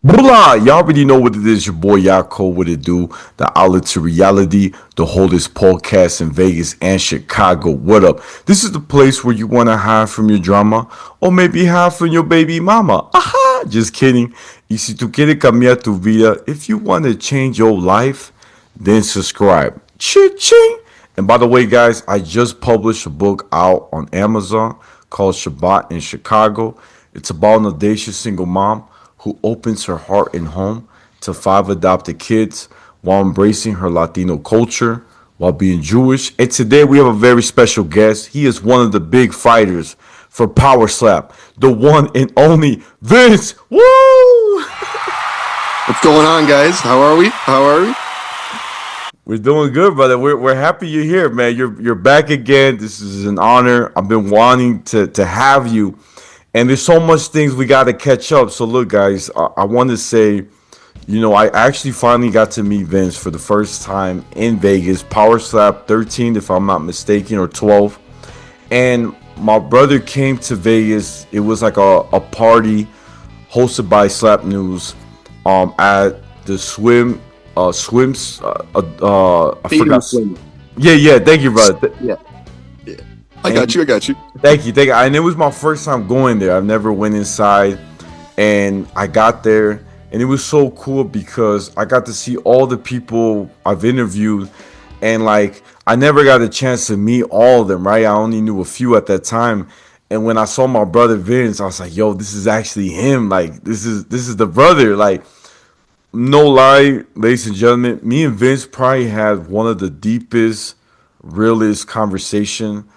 Blah, y'all already know what it is. Your boy Yaakov, what it do? The outlet to reality, the holdest podcast in Vegas and Chicago. What up? This is the place where you want to hide from your drama or maybe hide from your baby mama. Aha! Just kidding. Y si tú quieres cambiar tu vida, if you want to change your life, then subscribe. Ching! And by the way, guys, I just published a book out on Amazon called Shabbat in Chicago. It's about an audacious single mom who opens her heart and home to five adopted kids while embracing her Latino culture, while being Jewish. And today we have a very special guest. He is one of the big fighters for Powerslap, the one and only Vince. Woo! What's going on, guys? How are we? We're doing good, brother. We're happy you're here, man. You're back again. This is an honor. I've been wanting to have you. And there's so much things we got to catch up. So look, guys, I want to say, I actually finally got to meet Vince for the first time in Vegas, Powerslap 13, if I'm not mistaken, or 12. And my brother came to Vegas. It was like a party hosted by Slap News at the swims. I forgot. Swim. Yeah. Thank you, brother. Yeah. I got you. Thank you. And it was my first time going there. I've never went inside, and I got there, and it was so cool because I got to see all the people I've interviewed, and like I never got a chance to meet all of them. Right? I only knew a few at that time, and when I saw my brother Vince, I was like, "Yo, this is actually him. Like this is the brother." Like no lie, ladies and gentlemen, me and Vince probably had one of the deepest, realest conversation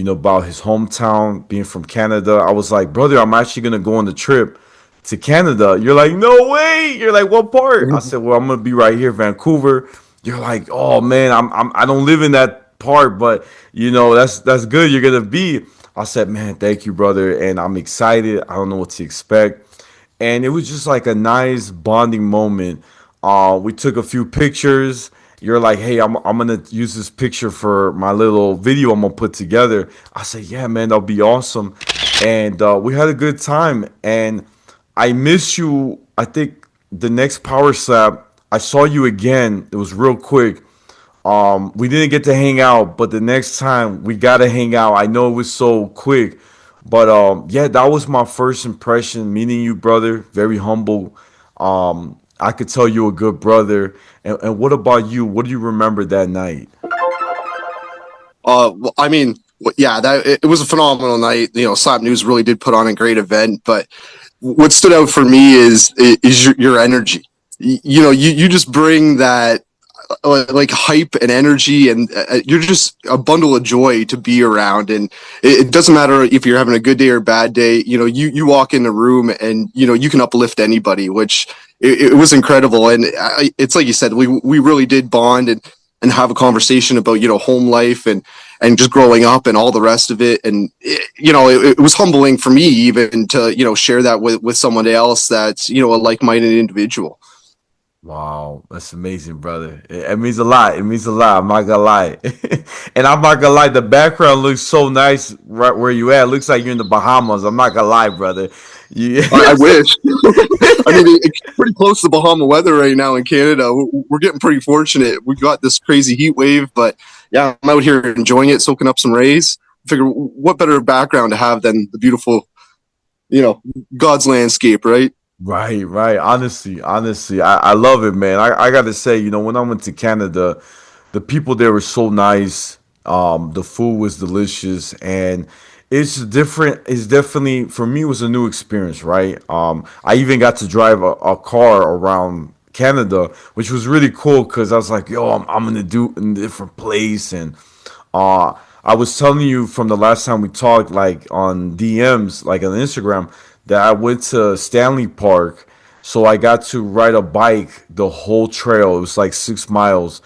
about his hometown, being from Canada. I was like, brother, I'm actually gonna go on the trip to Canada. You're like, no way. You're like, what part? I said, well, I'm gonna be right here, Vancouver. You're like, oh man, I don't live in that part, but that's good. You're gonna be. I said, man, thank you, brother, and I'm excited. I don't know what to expect, and it was just like a nice bonding moment. We took a few pictures. You're like, hey, I'm gonna use this picture for my little video I'm gonna put together. I said, yeah, man, that'll be awesome. And we had a good time. And I miss you. I think the next Power Slap, I saw you again. It was real quick. We didn't get to hang out, but the next time we gotta hang out. I know it was so quick, but yeah, that was my first impression meeting you, brother. Very humble. I could tell you a good brother. And what about you? What do you remember that night? Well, I mean, yeah, it was a phenomenal night. Slap News really did put on a great event. But what stood out for me is your energy. You just bring that like hype and energy, and you're just a bundle of joy to be around. And it doesn't matter if you're having a good day or a bad day. You walk in the room and you can uplift anybody, which it was incredible. And it's like you said, we really did bond and have a conversation about home life and just growing up and all the rest of it. And it was humbling for me even to share that with someone else that's a like-minded individual. Wow, that's amazing, brother. It means a lot. It means a lot. I'm not gonna lie. And I'm not gonna lie, the background looks so nice right where you at. It looks like you're in the Bahamas. I'm not gonna lie, brother. Yeah. I wish. I mean, it's pretty close to Bahama weather right now in Canada. We're getting pretty fortunate. We got this crazy heat wave, but yeah, I'm out here enjoying it, soaking up some rays. Figure what better background to have than the beautiful, God's landscape, right? Right. Honestly, I love it, man. I gotta say, when I went to Canada, the people there were so nice. The food was delicious, and it's different. It's definitely for me. It was a new experience, right? I even got to drive a car around Canada, which was really cool because I was like, yo, I'm gonna do in a different place, and I was telling you from the last time we talked, like on DMs, like on Instagram, that I went to Stanley Park, so I got to ride a bike the whole trail. It was like 6 miles,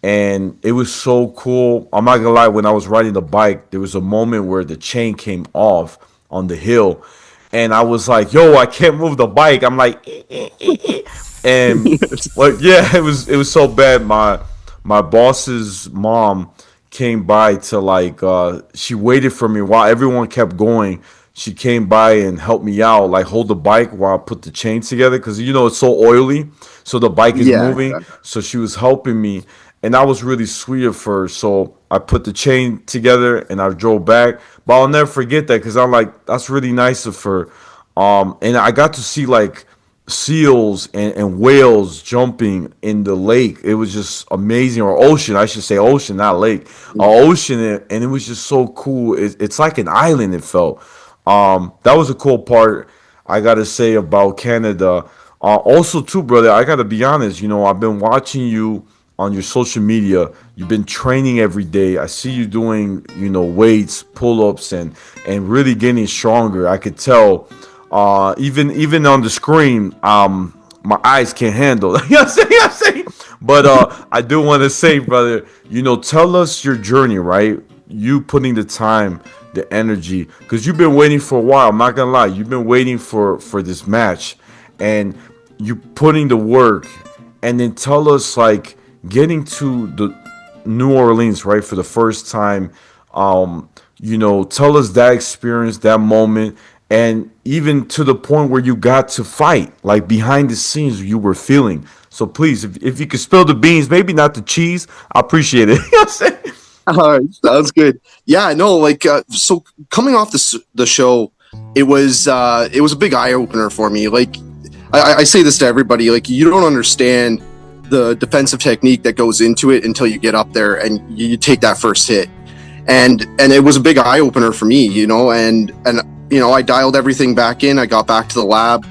and it was so cool. I'm not gonna lie, when I was riding the bike, there was a moment where the chain came off on the hill, and I was like, "Yo, I can't move the bike." I'm like, and like, yeah, it was so bad. My boss's mom came by to like she waited for me while everyone kept going she came by and helped me out, like hold the bike while I put the chain together, because it's so oily, so the bike is Yeah, moving. So she was helping me, and that was really sweet of her. So I put the chain together and I drove back. But I'll never forget that because I'm like, that's really nice of her. And I got to see like seals and whales jumping in the lake. It was just amazing, or ocean, I should say, ocean, not lake, ocean, and it was just so cool. It's like an island. It felt. That was a cool part. I gotta say about Canada. Also, too, brother, I gotta be honest. I've been watching you on your social media. You've been training every day. I see you doing, weights, pull-ups, and really getting stronger. I could tell. Even on the screen, my eyes can't handle. You know what I'm saying? You know what I'm saying? But I do want to say, brother, tell us your journey, right? You putting the time, the energy, because you've been waiting for a while. I'm not gonna lie, you've been waiting for this match, and you putting the work, and then tell us like getting to the New Orleans, right, for the first time. Tell us that experience, that moment, and even to the point where you got to fight, like behind the scenes, you were feeling. So please, if you could spill the beans, maybe not the cheese, I appreciate it. You know what I'm saying? all right, sounds good. Yeah, no, like so coming off the show, it was a big eye opener for me. Like I say this to everybody, like you don't understand the defensive technique that goes into it until you get up there and you take that first hit. And it was a big eye opener for me, and I dialed everything back in. I got back to the lab,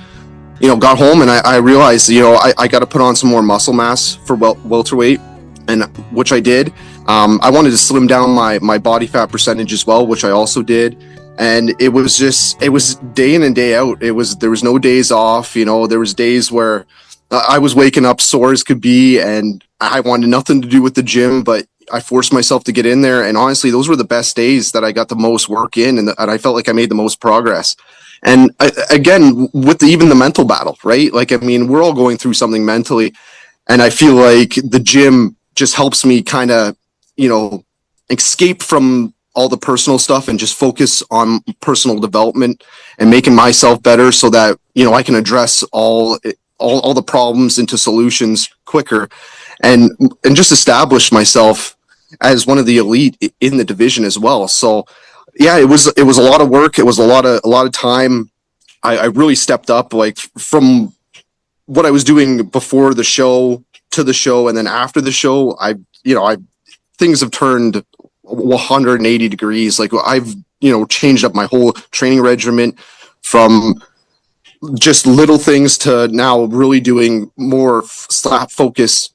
got home, and I realized, I got to put on some more muscle mass for welterweight, and which I did. I wanted to slim down my body fat percentage as well, which I also did. And it was day in and day out. There was no days off. There was days where I was waking up sore as could be, and I wanted nothing to do with the gym, but I forced myself to get in there. And honestly, those were the best days that I got the most work in, and I felt like I made the most progress. And again, with even the mental battle, right? Like, I mean, we're all going through something mentally, and I feel like the gym just helps me kind of, escape from all the personal stuff and just focus on personal development and making myself better so that, I can address all the problems into solutions quicker, and just establish myself as one of the elite in the division as well. So yeah, it was a lot of work. It was a lot of time. I really stepped up, like from what I was doing before the show to the show, and then after the show, I things have turned 180 degrees. Like I've changed up my whole training regimen from just little things to now really doing more slap focus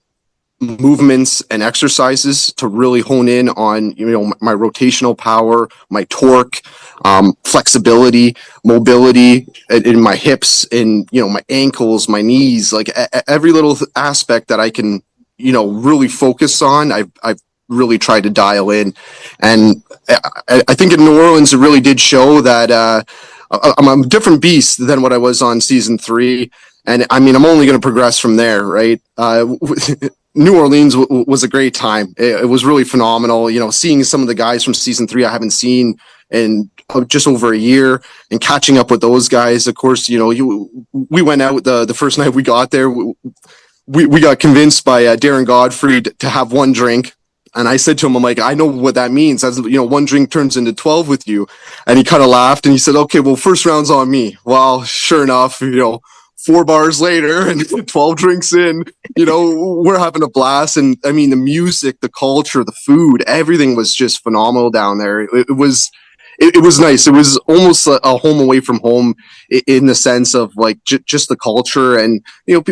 movements and exercises to really hone in on my rotational power, my torque, flexibility, mobility in my hips, and my ankles, my knees, like every little aspect that I can really focus on. I've really tried to dial in, and I think in New Orleans it really did show that I'm a different beast than what I was on season 3. And I mean, I'm only going to progress from there, right? New Orleans was a great time. It was really phenomenal. Seeing some of the guys from season 3 I haven't seen in just over a year, and catching up with those guys. Of course, we went out the first night we got there. We got convinced by Darren Godfrey to have one drink. And I said to him, I'm like, I know what that means. As one drink turns into 12 with you. And he kind of laughed and he said, okay, well, first round's on me. Well, sure enough, 4 bars later and 12 drinks in, we're having a blast. And I mean, the music, the culture, the food, everything was just phenomenal down there. It was nice. It was almost a home away from home in the sense of like just the culture, and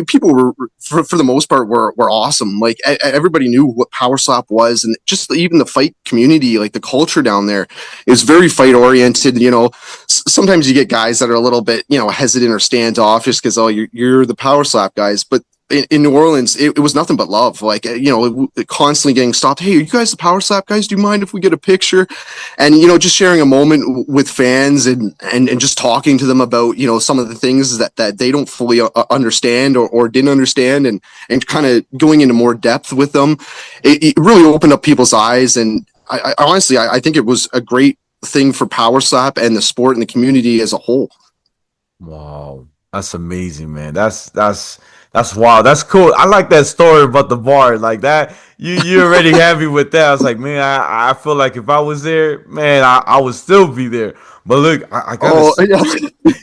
people were for the most part were awesome. Like everybody knew what Powerslap was, and just even the fight community, like the culture down there is very fight oriented. Sometimes you get guys that are a little bit hesitant or standoffish because you're the Powerslap guys, but in New Orleans, it was nothing but love. Like, constantly getting stopped. Hey, are you guys the Powerslap guys? Do you mind if we get a picture? And, just sharing a moment with fans and just talking to them about, some of the things that they don't fully understand or didn't understand, and kind of going into more depth with them. It really opened up people's eyes. And I honestly, I think it was a great thing for Powerslap and the sport and the community as a whole. Wow, that's amazing, man. That's wild. That's cool. I like that story about the bar. Like that, you already had me with that. I was like, man, I feel like if I was there, man, I would still be there. But look, I gotta. Oh yeah.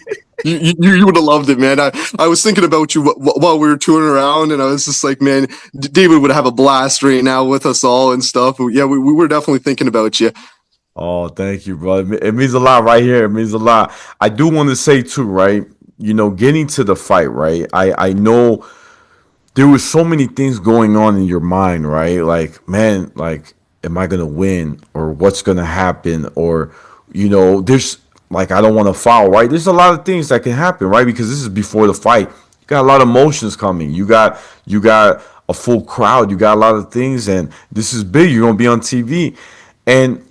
You would have loved it, man. I was thinking about you while we were touring around, and I was just like, man, David would have a blast right now with us all and stuff. Yeah, we were definitely thinking about you. Oh, thank you, brother. It means a lot right here. It means a lot. I do want to say too, right? Getting to the fight, right? I know there was so many things going on in your mind, right? Like, man, like, am I gonna win, or what's gonna happen, or there's like, I don't want to foul, right? There's a lot of things that can happen, right? Because this is before the fight. You got a lot of emotions coming. You got a full crowd. You got a lot of things, and this is big. You're gonna be on TV, and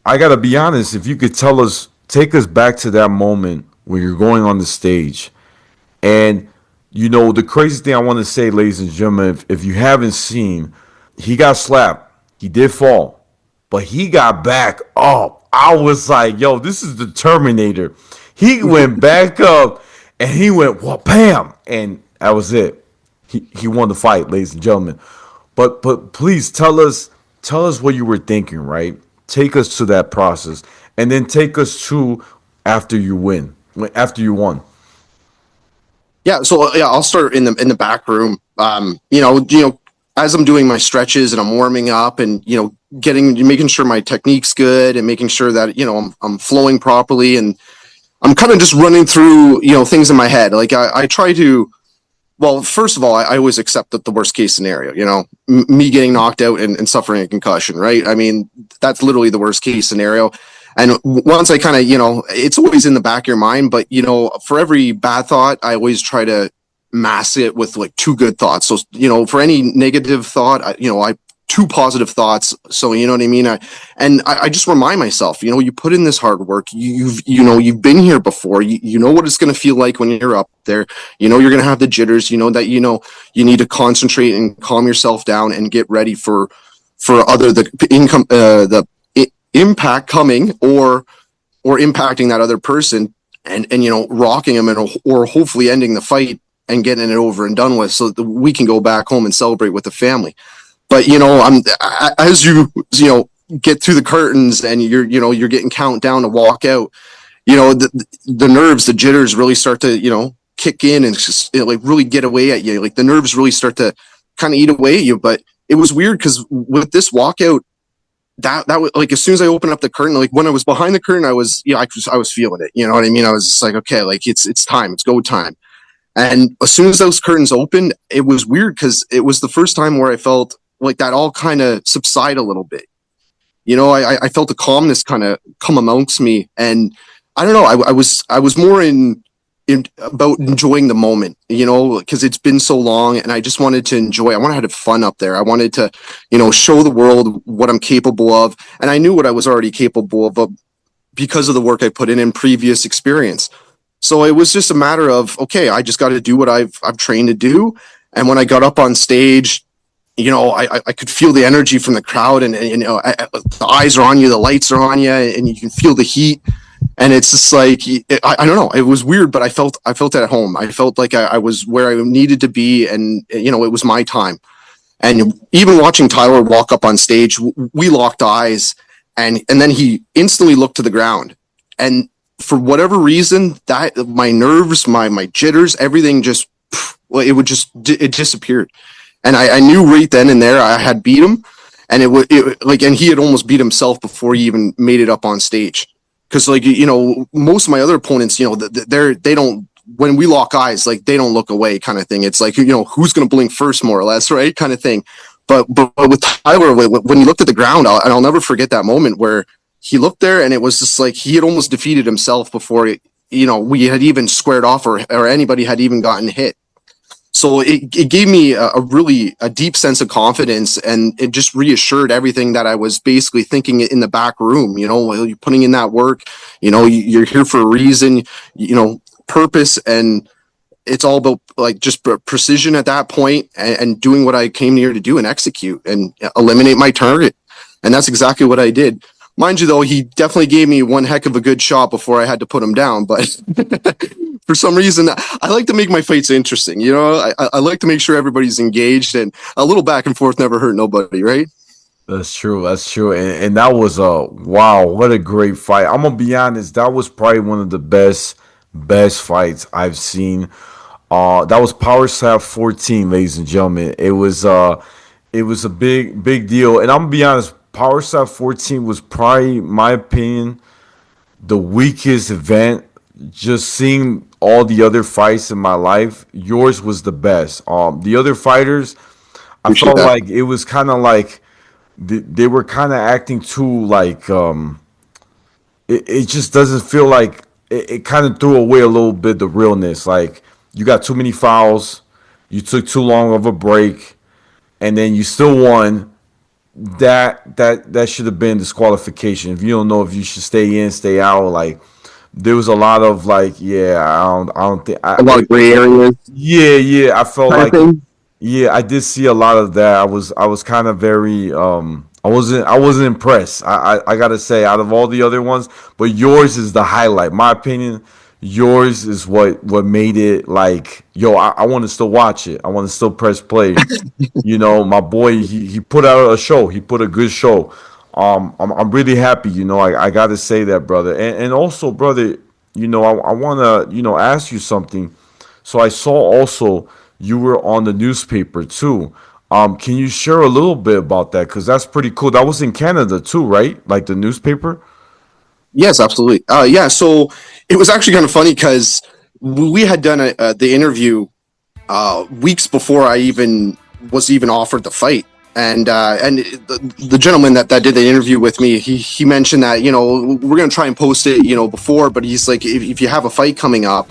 I gotta be honest. If you could take us back to that moment when you're going on the stage, and the crazy thing I want to say, ladies and gentlemen, if you haven't seen, he got slapped. He did fall, but he got back up. I was like, yo, this is the Terminator. He went back up and he went, well, bam, and that was it. He won the fight, ladies and gentlemen. But please tell us what you were thinking, right? Take us to that process, and then take us to after you after you won. Yeah, so yeah, I'll start in the back room. As I'm doing my stretches and I'm warming up, and making sure my technique's good, and making sure that I'm flowing properly, and I'm kind of just running through things in my head. Like I try to. Well, first of all, I always accept that the worst case scenario, me getting knocked out and suffering a concussion, right? I mean, that's literally the worst case scenario. And once I kind of, it's always in the back of your mind, but, for every bad thought, I always try to mask it with like two good thoughts. So, for any negative thought, I two positive thoughts. So, you know what I mean? I just remind myself, you put in this hard work. You've been here before. You know what it's going to feel like when you're up there. You're going to have the jitters. That you need to concentrate and calm yourself down and get ready for the impact coming, or impacting that other person, and rocking them, or hopefully ending the fight and getting it over and done with, so that we can go back home and celebrate with the family. But as you get through the curtains, and you're getting count down to walk out, the nerves, the jitters really start to kick in, and just like really get away at you. Like the nerves really start to kind of eat away at you. But it was weird, because with this walkout, that was like, as soon as I opened up the curtain, like when I was behind the curtain, I was I was feeling it. You know what I mean? I was just like, okay, like it's time, it's go time. And as soon as those curtains opened, it was weird, because it was the first time where I felt like that all kind of subside a little bit. I felt the calmness kind of come amongst me, and I don't know. I was more in about enjoying the moment, because it's been so long, and I just wanted to enjoy. I wanted to have fun up there. I wanted to, show the world what I'm capable of, and I knew what I was already capable of, because of the work I put in previous experience. So it was just a matter of, okay, I just got to do what I've trained to do. And when I got up on stage, I could feel the energy from the crowd, and the eyes are on you, the lights are on you, and you can feel the heat. And it's just like, I don't know, it was weird, but I felt at home. I felt like I was where I needed to be, and it was my time. And even watching Tyler walk up on stage, we locked eyes, and then he instantly looked to the ground. And for whatever reason, that my nerves, my jitters, everything just, it disappeared. And I knew right then and there I had beat him, and and he had almost beat himself before he even made it up on stage. Because most of my other opponents, they don't, when we lock eyes, like they don't look away, kind of thing. It's like, who's going to blink first, more or less, right, kind of thing. But with Tyler, when he looked at the ground, I'll never forget that moment where he looked there, and it was just like he had almost defeated himself before we had even squared off, or anybody had even gotten hit. So it gave me a deep sense of confidence, and it just reassured everything that I was basically thinking in the back room. You're putting in that work, you're here for a reason, purpose, and it's all about like just precision at that point, and doing what I came here to do and execute and eliminate my target. And that's exactly what I did. Mind you, though, he definitely gave me one heck of a good shot before I had to put him down. But for some reason, I like to make my fights interesting. You know, I like to make sure everybody's engaged, and a little back and forth never hurt nobody, right? That's true. That's true. And that was a wow, what a great fight. I'm gonna be honest, that was probably one of the best fights I've seen. That was Powerslap 14, ladies and gentlemen. It was a big deal. And I'm gonna be honest, Powerslap 14 was probably, my opinion, the weakest event. Just seeing all the other fights in my life, yours was the best. The other fighters, I Appreciate felt that. like it was kind of like they were kind of acting too like it just doesn't feel like it kind of threw away a little bit the realness. Like you got too many fouls, you took too long of a break, and then you still won. That should have been disqualification. If you don't know if you should stay in, stay out, like there was a lot of like, yeah, I don't think A lot I of gray areas yeah, I felt kind of like thing. yeah, I did see a lot of that. I was kind of very I wasn't impressed. I gotta say, out of all the other ones, but yours is the highlight. My opinion, yours is what made it like, yo, I want to still watch it. I want to still press play. My boy, he put out a show. He put a good show. I'm really happy. I gotta say that, brother. And also, brother, I wanna ask you something. So I saw also you were on the newspaper too. Can you share a little bit about that? Because that's pretty cool. That was in Canada too, right? Like the newspaper. Yes, absolutely. Yeah, so it was actually kind of funny because we had done the interview weeks before I even offered the fight. And the gentleman that did the interview with me, he mentioned that we're gonna try and post it before, but he's like, if you have a fight coming up,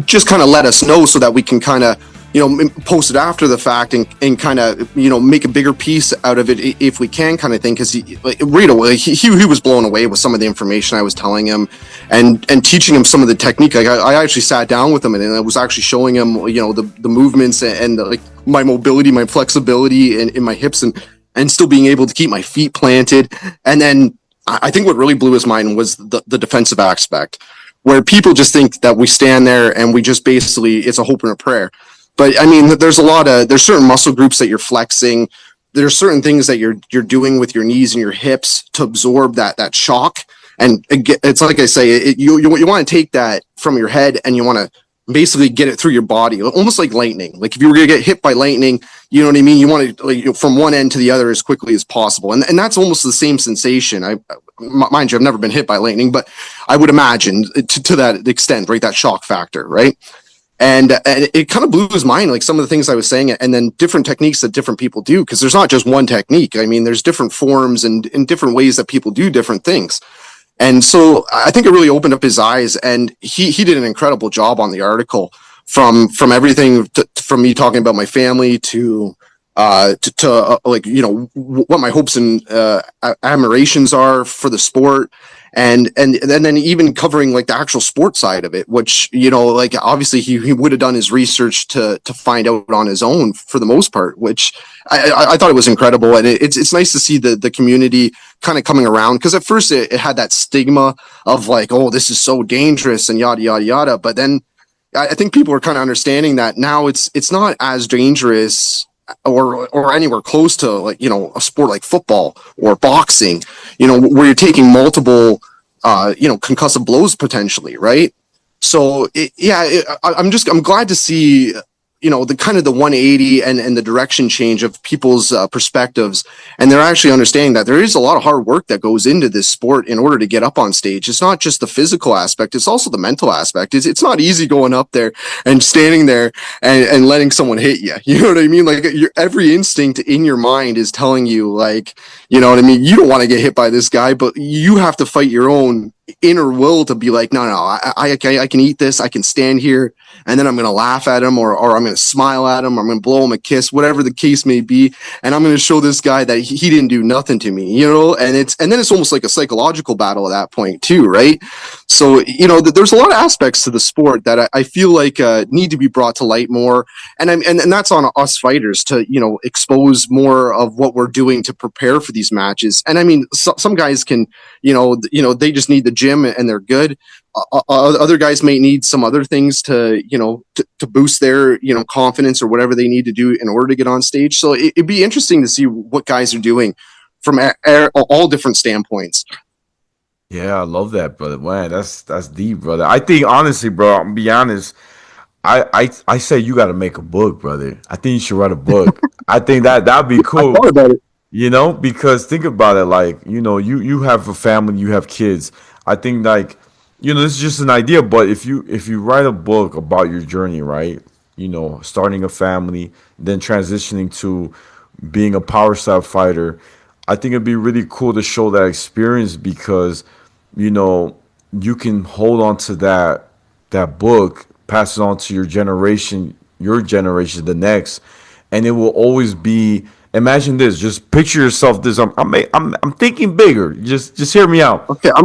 just kind of let us know so that we can kind of post it after the fact and kind of make a bigger piece out of it if we can, kind of thing. Because right away he was blown away with some of the information I was telling him and teaching him some of the technique. Like I actually sat down with him and I was actually showing him the movements and like my mobility, my flexibility in my hips and still being able to keep my feet planted. And then I think what really blew his mind was the defensive aspect, where people just think that we stand there and we just basically, it's a hope and a prayer. But I mean, there's certain muscle groups that you're flexing. There's certain things that you're doing with your knees and your hips to absorb that shock. And it's like I say, you want to take that from your head and you want to basically get it through your body, almost like lightning. Like if you were going to get hit by lightning, you know what I mean? You want to from one end to the other as quickly as possible. And that's almost the same sensation. Mind you, I've never been hit by lightning, but I would imagine to that extent, right? That shock factor, right? And it kind of blew his mind, like some of the things I was saying, and then different techniques that different people do, because there's not just one technique. I mean, there's different forms and different ways that people do different things. And so I think it really opened up his eyes, and he did an incredible job on the article, from everything from me talking about my family to like what my hopes and admirations are for the sport, and then even covering like the actual sports side of it, which like obviously he would have done his research to find out on his own for the most part, which I thought it was incredible. And it's nice to see the community kind of coming around, because at first it had that stigma of like, oh, this is so dangerous and yada yada yada, but then I think people are kind of understanding that now it's not as dangerous or anywhere close to like a sport like football or boxing, where you're taking multiple concussive blows potentially, right? So I'm glad to see the kind of the 180 and the direction change of people's perspectives, and they're actually understanding that there is a lot of hard work that goes into this sport in order to get up on stage. It's not just the physical aspect, it's also the mental aspect. It's not easy going up there and standing there and letting someone hit you. You know what I mean? Like every instinct in your mind is telling you, like, you know what I mean, you don't want to get hit by this guy, but you have to fight your own inner will to be like, no, I can eat this. I can stand here, and then I'm going to laugh at him, or I'm going to smile at him, or I'm going to blow him a kiss, whatever the case may be, and I'm going to show this guy that he didn't do nothing to me, and then it's almost like a psychological battle at that point too, right? So there's a lot of aspects to the sport that I feel like need to be brought to light more, and that's on us fighters to expose more of what we're doing to prepare for these matches. And I mean, some guys can they just need the gym and they're good. Other guys may need some other things to boost their confidence or whatever they need to do in order to get on stage. So it'd be interesting to see what guys are doing from all different standpoints. Yeah, I love that, brother. Man, that's deep, brother. I think honestly, bro, I'm gonna be honest. I say you got to make a book, brother. I think you should write a book. I think that'd be I cool. thought about it. Because think about it, like, you have a family, you have kids. I think, like, this is just an idea, but if you write a book about your journey, right? Starting a family, then transitioning to being a power slap fighter, I think it'd be really cool to show that experience because, you can hold on to that book, pass it on to your generation, the next, and it will always be. Imagine this. Just picture yourself. This. I'm thinking bigger. Just hear me out. Okay, I'm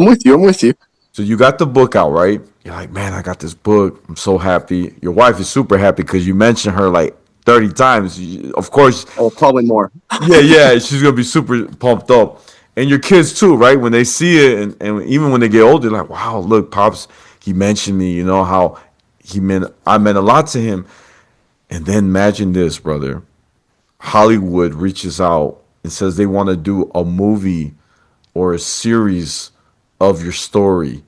with you. I'm with you. So you got the book out, right? You're like, man, I got this book. I'm so happy. Your wife is super happy because you mentioned her like 30 times. Of course, Oh, probably more. yeah. She's gonna be super pumped up, and your kids too, right? When they see it, and even when they get older, they're like, wow, look, pops, he mentioned me. You know how I meant a lot to him. And then imagine this, brother. Hollywood reaches out and says they want to do a movie or a series of your story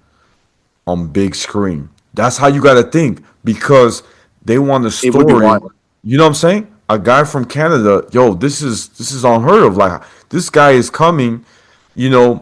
on big screen. That's how you got to think because they want a It would be story. wild. You know what I'm saying? A guy from Canada, yo, this is unheard of. Like this guy is coming, you know,